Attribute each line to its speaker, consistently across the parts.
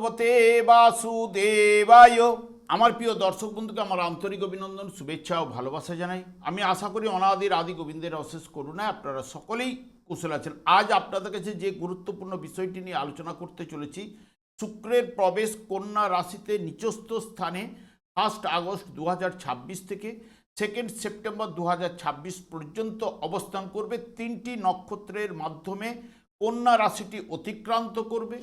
Speaker 1: ভগবতে বাসুদেবায়। আমার প্রিয় দর্শক বন্ধুকে আমার আন্তরিক অভিনন্দন, শুভেচ্ছা ও ভালোবাসা জানাই। আমি আশা করি অনাদির আদি গোবিন্দের অশেষ করুণায় আপনারা সকলেই কুশল আছেন। আজ আপনাদের কাছে যে গুরুত্বপূর্ণ বিষয়টি নিয়ে আলোচনা করতে চলেছি, শুক্রের প্রবেশ কন্যা রাশিতে নিচস্থ স্থানে 1 আগস্ট 2026 থেকে 2 সেপ্টেম্বর 2026 পর্যন্ত অবস্থান করবে। 3টি নক্ষত্রের মাধ্যমে কন্যা রাশিটি অতিক্রান্ত করবে।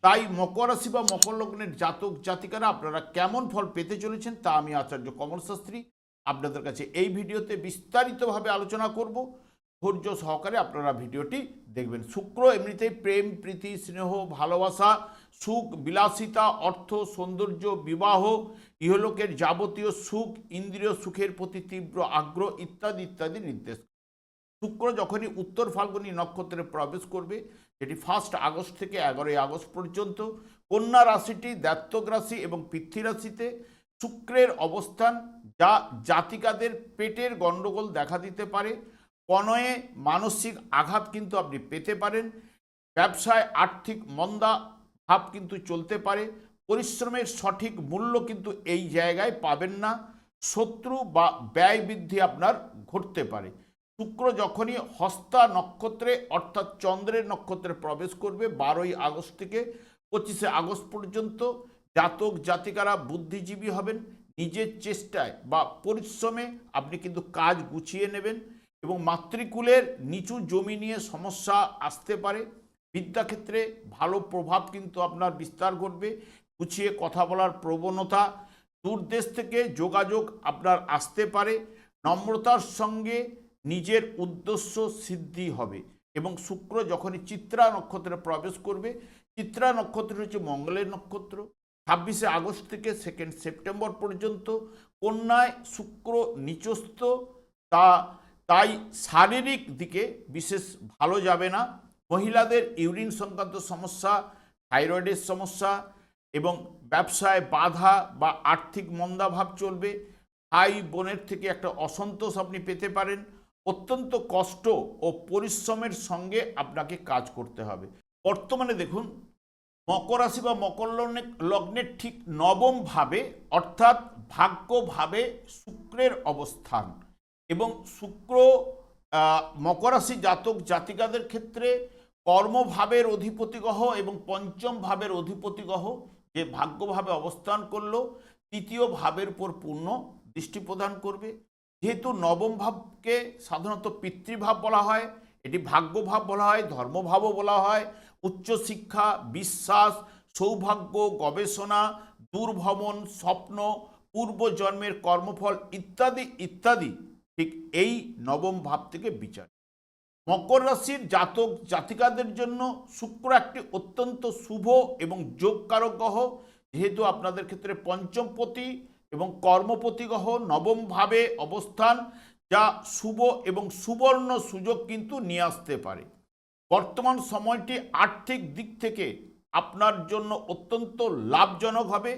Speaker 1: তাই মকর রাশি বা মকর লগ্নের জাতক জাতিকারা আপনারা কেমন ফল পেতে চলেছেন তা আমি আচার্য কমল শাস্ত্রী আপনাদের কাছে এই ভিডিওতে বিস্তারিতভাবে আলোচনা করব। ধৈর্য সহকারে আপনারা ভিডিওটি দেখবেন। শুক্র এমনিতেই প্রেম, প্রীতি, স্নেহ, ভালোবাসা, সুখ, বিলাসিতা, অর্থ, সৌন্দর্য, বিবাহ, ইহলোকের যাবতীয় সুখ, ইন্দ্রিয় সুখের প্রতি তীব্র আগ্রহ ইত্যাদি ইত্যাদি নির্দেশ। শুক্র যখনই উত্তর ফাল্গুনী নক্ষত্রে প্রবেশ করবে, যেটি 1 আগস্ট থেকে 11 আগস্ট পর্যন্ত, কন্যা রাশিটি দ্ব্যর্থক রাশি এবং পৃথ্বী রাশিতে শুক্রের অবস্থান, যা জাতিকাদের পেটের গণ্ডগোল দেখা দিতে পারে। কনয়ে মানসিক আঘাত কিন্তু আপনি পেতে পারেন। ব্যবসায় আর্থিক মন্দা ভাব কিন্তু চলতে পারে। পরিশ্রমের সঠিক মূল্য কিন্তু এই জায়গায় পাবেন না। শত্রু বা ব্যয় বৃদ্ধি আপনার ঘটতে পারে। শুক্র যখনই হস্তা নক্ষত্রে অর্থাৎ চন্দ্রের নক্ষত্রে প্রবেশ করবে 12 আগস্ট থেকে 25 আগস্ট পর্যন্ত, জাতক জাতিকারা বুদ্ধিজীবী হবেন। নিজের চেষ্টায় বা পরিশ্রমে আপনি কিন্তু কাজ গুছিয়ে নেবেন এবং মাতৃকুলের নিচু জমি নিয়ে সমস্যা আসতে পারে। বিদ্যাক্ষেত্রে ভালো প্রভাব কিন্তু আপনার বিস্তার ঘটবে। গুছিয়ে কথা বলার প্রবণতা, দূরদেশ থেকে যোগাযোগ আপনার আসতে পারে। নম্রতার সঙ্গে নিজের উদ্দেশ্য সিদ্ধি হবে। এবং শুক্র যখনই চিত্রা নক্ষত্রে প্রবেশ করবে, চিত্রা নক্ষত্র হচ্ছে মঙ্গলের নক্ষত্র। 26 আগস্ট থেকে 2 সেপ্টেম্বর পর্যন্ত কন্যায় শুক্র নিচস্থ, তাই শারীরিক দিকে বিশেষ ভালো যাবে না। মহিলাদের ইউরিন সংক্রান্ত সমস্যা, থাইরয়েডের সমস্যা এবং ব্যবসায় বাধা বা আর্থিক মন্দাভাব চলবে। ভাই বোনের থেকে একটা অসন্তোষ আপনি পেতে পারেন। অত্যন্ত কষ্ট ও পরিশ্রমের সঙ্গে আপনাকে কাজ করতে হবে। বর্তমানে দেখুন, মকর রাশি বা মকর লগ্নের ঠিক নবম ভাবে অর্থাৎ ভাগ্যভাবে শুক্রের অবস্থান, এবং শুক্র মকর রাশি জাতক জাতিকাদের ক্ষেত্রে কর্মভাবের অধিপতি গ্রহ এবং পঞ্চম ভাবের অধিপতি গ্রহ, যে ভাগ্যভাবে অবস্থান করলো তৃতীয় ভাবের উপর পূর্ণ দৃষ্টি প্রদান করবে। যেহেতু নবম ভাবকে সাধারণত পিতৃভাব বলা হয়, এটি ভাগ্যভাব বলা হয়, ধর্মভাবও বলা হয়। উচ্চশিক্ষা, বিশ্বাস, সৌভাগ্য, গবেষণা, দূরভ্রমণ, স্বপ্ন, পূর্বজন্মের কর্মফল ইত্যাদি ইত্যাদি ঠিক এই নবম ভাব থেকে বিচার। মকর রাশির জাতক জাতিকাদের জন্য শুক্র একটি অত্যন্ত শুভ এবং যোগকারক গ্রহ। যেহেতু আপনাদের ক্ষেত্রে পঞ্চমপতি এবং কর্মপতি গ্রহ নবম ভাবে অবস্থান, যা শুভ এবং সুবর্ণ সুযোগ কিন্তু নিয়ে আসতে পারে। বর্তমান সময়টি আর্থিক দিক থেকে আপনার জন্য অত্যন্ত লাভজনক হবে।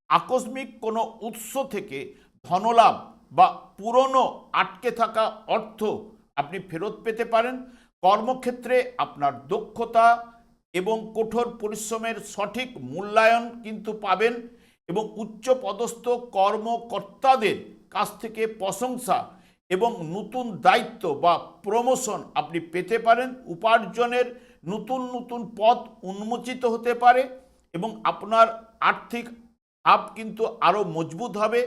Speaker 1: আকস্মিক কোনো উৎস থেকে ধনলাভ বা পুরনো আটকে থাকা অর্থ আপনি ফেরত পেতে পারেন। কর্মক্ষেত্রে আপনার দক্ষতা এবং কঠোর পরিশ্রমের সঠিক মূল্যায়ন কিন্তু পাবেন এবং উচ্চপদস্থ কর্মকর্তাদের কাছ থেকে প্রশংসা এবং নতুন দায়িত্ব বা প্রমোশন আপনি পেতে পারেন। উপার্জনের নতুন নতুন পথ উন্মোচিত হতে পারে এবং আপনার আর্থিক ভাব কিন্তু আরও মজবুত হবে।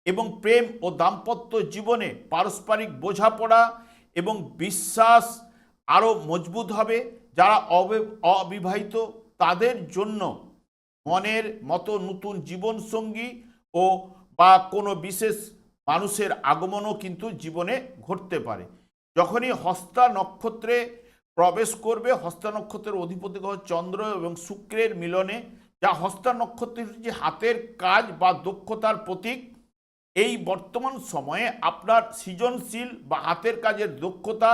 Speaker 1: এবং প্রেম ও দাম্পত্য জীবনে পারস্পরিক বোঝাপড়া এবং বিশ্বাস আরও মজবুত হবে। যারা অবিবাহিত তাদের জন্য মনের মতো নতুন জীবনসঙ্গী ও বা কোনো বিশেষ মানুষের আগমনও কিন্তু জীবনে ঘটতে পারে। যখনই হস্তা নক্ষত্রে প্রবেশ করবে, হস্তা নক্ষত্রের অধিপতি গ্রহ চন্দ্র এবং শুক্রের মিলনে, যা হস্তা নক্ষত্রের যে হাতের কাজ বা দক্ষতার প্রতীক। এই বর্তমান সময়ে আপনার সৃজনশীল বা হাতের কাজের দক্ষতা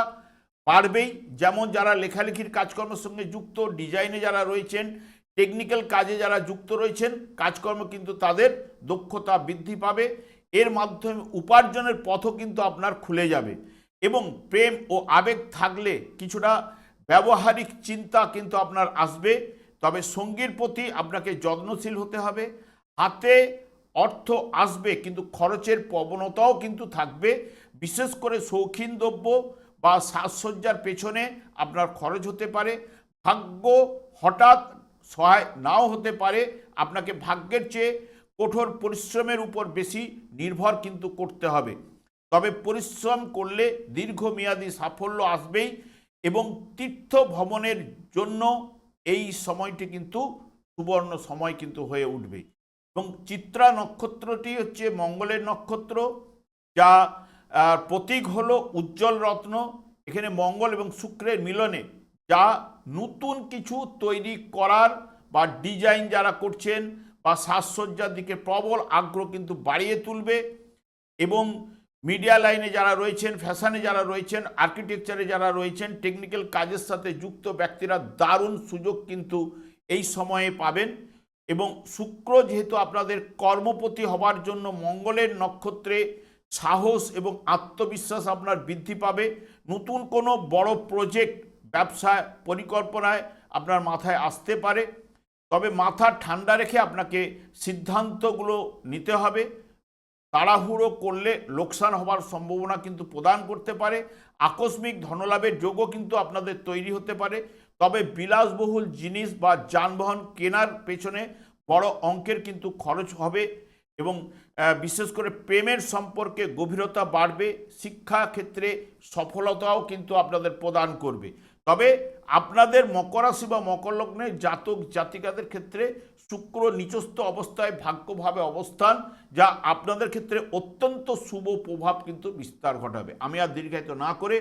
Speaker 1: বাড়বেই। যেমন যারা লেখালেখির কাজকর্মের সঙ্গে যুক্ত, ডিজাইনে যারা রয়েছেন, টেকনিক্যাল কাজে যারা যুক্ত রয়েছেন, কাজকর্ম কিন্তু তাদের দক্ষতা বৃদ্ধি পাবে। এর মাধ্যমে উপার্জনের পথও কিন্তু আপনার খুলে যাবে। এবং প্রেম ও আবেগ থাকলে কিছুটা ব্যবহারিক চিন্তা কিন্তু আপনার আসবে, তবে সঙ্গীর প্রতি আপনাকে যত্নশীল হতে হবে। হাতে অর্থ আসবে কিন্তু খরচের প্রবণতাও কিন্তু থাকবে, বিশেষ করে শৌখিন দ্রব্য বা সাজসজ্জার পেছনে আপনার খরচ হতে পারে। ভাগ্য হঠাৎ সহায় নাও হতে পারে, আপনাকে ভাগ্যের চেয়ে কঠোর পরিশ্রমের উপর বেশি নির্ভর কিন্তু করতে হবে। তবে পরিশ্রম করলে দীর্ঘমেয়াদী সাফল্য আসবেই এবং তীর্থ ভ্রমণের জন্য এই সময়টি কিন্তু সুবর্ণ সময় কিন্তু হয়ে উঠবে। এবং চিত্রা নক্ষত্রটি হচ্ছে মঙ্গলের নক্ষত্র, যা প্রতীক হলো উজ্জ্বল রত্ন। এখানে মঙ্গল এবং শুক্রের মিলনে যা নতুন কিছু তৈরি করার বা ডিজাইন যারা করছেন বা সাজসজ্জার দিকে প্রবল আগ্রহ কিন্তু বাড়িয়ে তুলবে। এবং মিডিয়া লাইনে যারা রয়েছেন, ফ্যাশনে যারা রয়েছেন, আর্কিটেকচারে যারা রয়েছেন, টেকনিক্যাল কাজের সাথে যুক্ত ব্যক্তিরা দারুণ সুযোগ কিন্তু এই সময়ে পাবেন। এবং শুক্র যেহেতু আপনাদের কর্মপতি হবার জন্য মঙ্গলের নক্ষত্রে সাহস এবং আত্মবিশ্বাস আপনার বৃদ্ধি পাবে। নতুন কোনো বড় প্রজেক্ট, ব্যবসায়, পরিকল্পনায় আপনার মাথায় আসতে পারে। তবে মাথা ঠান্ডা রেখে আপনাকে সিদ্ধান্তগুলো নিতে হবে। তাড়াহুড়ো করলে লোকসান হবার সম্ভাবনা কিন্তু প্রদান করতে পারে। আকস্মিক ধনলাভের যোগও কিন্তু আপনাদের তৈরি হতে পারে। তবে বিলাসবহুল জিনিস বা যানবাহন কেনার পেছনে বড় অঙ্কের কিন্তু খরচ হবে এবং বিশেষ করে প্রেমের সম্পর্কে গভীরতা বাড়বে। শিক্ষাক্ষেত্রে সফলতাও কিন্তু আপনাদের প্রদান করবে। তবে আপনাদের মকর রাশি বা মকর লগ্নের জাতক জাতিকাদের ক্ষেত্রে শুক্র নিচস্থ অবস্থায় ভাগ্যভাবে অবস্থান, যা আপনাদের ক্ষেত্রে অত্যন্ত শুভ প্রভাব কিন্তু বিস্তার ঘটাবে। আমি আর দীর্ঘায়িত না করে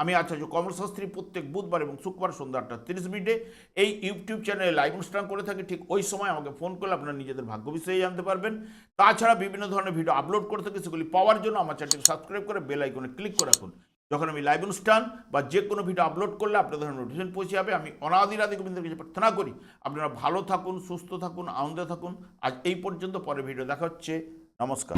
Speaker 1: আমি আচার্য কর্মশাস্ত্রী প্রত্যেক বুধবার এবং শুক্রবার সন্ধ্যা 8:30 এই ইউটিউব চ্যানেলে লাইভ অনুষ্ঠান করে থাকি। ঠিক ওই সময় আমাকে ফোন করলে আপনারা নিজেদের ভাগ্য বিষয়ে জানতে পারবেন। তাছাড়া বিভিন্ন ধরনের ভিডিও আপলোড করে থাকি, সেগুলি পাওয়ার জন্য আমার চ্যানেলটিকে সাবস্ক্রাইব করে বেল আইকনে ক্লিক করে রাখুন। যখন আমি লাইভ অনুষ্ঠান বা যে কোনো ভিডিও আপলোড করলে আপনাদের নোটিফিকেশন পৌঁছে যাবে। আমি অনাদি আদি গোবিন্দের কাছে প্রার্থনা করি আপনারা ভালো থাকুন, সুস্থ থাকুন, আনন্দে থাকুন। আজ এই পর্যন্ত, পরে ভিডিও দেখা হচ্ছে। নমস্কার।